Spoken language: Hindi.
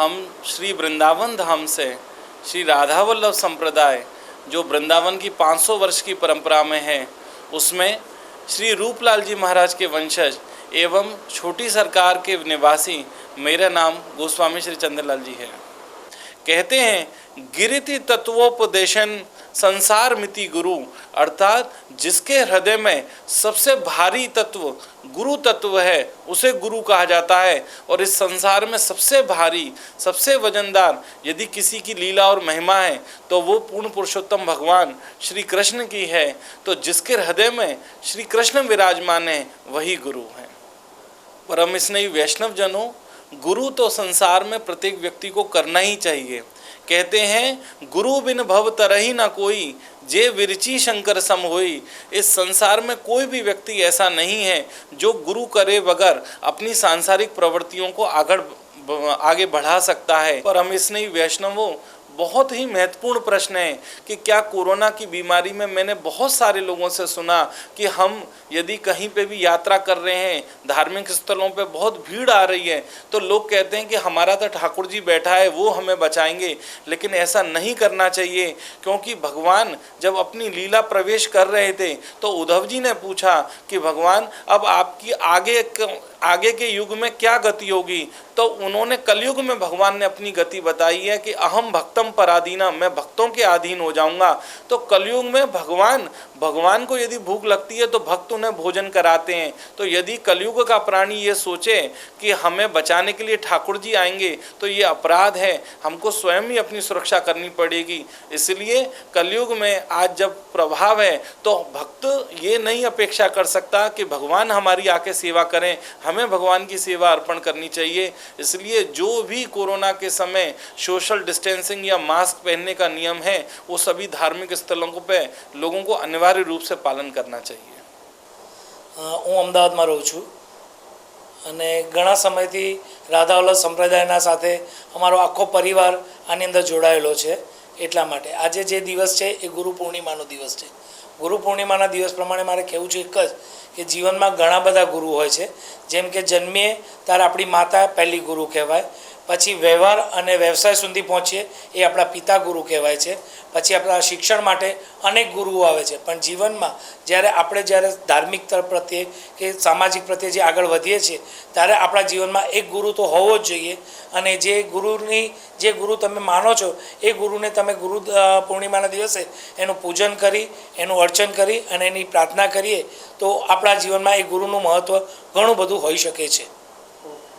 हम श्री वृंदावन धाम से श्री राधा वल्लभ संप्रदाय जो वृंदावन की 500 वर्ष की परंपरा में है, उसमें श्री रूपलाल जी महाराज के वंशज एवं छोटी सरकार के निवासी मेरा नाम गोस्वामी श्री चंद्रलाल जी है। कहते हैं गिरिति तत्वोपदेशन संसार मिति गुरु, अर्थात जिसके हृदय में सबसे भारी तत्व गुरु तत्व है उसे गुरु कहा जाता है। और इस संसार में सबसे भारी सबसे वजनदार यदि किसी की लीला और महिमा है तो वो पूर्ण पुरुषोत्तम भगवान श्री कृष्ण की है। तो जिसके हृदय में श्री कृष्ण विराजमान है वही गुरु है। परम स्नेही वैष्णव जनों, गुरु तो संसार में प्रत्येक व्यक्ति को करना ही चाहिए। कहते हैं गुरु बिन भव तरही न कोई, जे विरची शंकर सम होई। इस संसार में कोई भी व्यक्ति ऐसा नहीं है जो गुरु करे बगैर अपनी सांसारिक प्रवृत्तियों को आगे बढ़ा सकता है। पर हम स्नेही वैष्णवों, बहुत ही महत्वपूर्ण प्रश्न है कि क्या कोरोना की बीमारी में मैंने बहुत सारे लोगों से सुना कि हम यदि कहीं पे भी यात्रा कर रहे हैं, धार्मिक स्थलों पे बहुत भीड़ आ रही है, तो लोग कहते हैं कि हमारा तो ठाकुर जी बैठा है वो हमें बचाएंगे। लेकिन ऐसा नहीं करना चाहिए, क्योंकि भगवान जब अपनी लीला प्रवेश कर रहे थे तो उद्धव जी ने पूछा कि भगवान अब आपकी आगे के युग में क्या गति होगी। तो उन्होंने कलयुग में भगवान ने अपनी गति बताई है कि अहम भक्तम पराधीना, मैं भक्तों के अधीन हो जाऊंगा। तो कलयुग में भगवान को यदि भूख लगती है तो भक्त उन्हें भोजन कराते हैं। तो यदि कलयुग का प्राणी ये सोचे कि हमें बचाने के लिए ठाकुर जी आएंगे तो ये अपराध है, हमको स्वयं ही अपनी सुरक्षा करनी पड़ेगी। इसलिए कलयुग में आज जब प्रभाव है तो भक्त ये नहीं अपेक्षा कर सकता कि भगवान हमारी आके सेवा करें, हमें भगवान की सेवा अर्पण करनी चाहिए। इसलिए जो भी कोरोना के समय सोशल डिस्टेंसिंग या मास्क पहनने का नियम है वो सभी धार्मिक स्थलों पे लोगों को अनिवार्य रूप से पालन करना चाहिए। હું અમદાવાદમાં રહું છું અને ઘણા સમયથી રાધા વલ્લભ સંપ્રદાયના સાથે અમારો આખો પરિવાર આની અંદર જોડાયેલો છે। એટલા માટે આજે જે દિવસ છે એ ગુરુ પૂર્ણિમાનો દિવસ છે। ગુરુ પૂર્ણિમાના દિવસ પ્રમાણે મારે કહેવું છે એક જ કે જીવનમાં ઘણા બધા ગુરુ હોય છે। જેમ કે જન્મીએ ત્યારે આપણી માતા પહેલી ગુરુ કહેવાય, પછી વ્યવહાર અને વ્યવસાય સુધી પહોંચીએ એ આપણા પિતા ગુરુ કહેવાય છે, પછી આપણા શિક્ષણ માટે અનેક ગુરુઓ આવે છે। પણ જીવનમાં જ્યારે ધાર્મિક પ્રત્યે કે સામાજિક પ્રત્યે જે આગળ વધીએ છીએ ત્યારે આપણા જીવનમાં એક ગુરુ તો હોવો જ જોઈએ। અને જે ગુરુ તમે માનો છો એ ગુરુને તમે ગુરુ પૂર્ણિમાના દિવસે એનું પૂજન કરી એનું અર્ચન કરી અને એની પ્રાર્થના કરીએ તો આપણા જીવનમાં એ ગુરુનું મહત્ત્વ ઘણું બધું હોઈ શકે છે।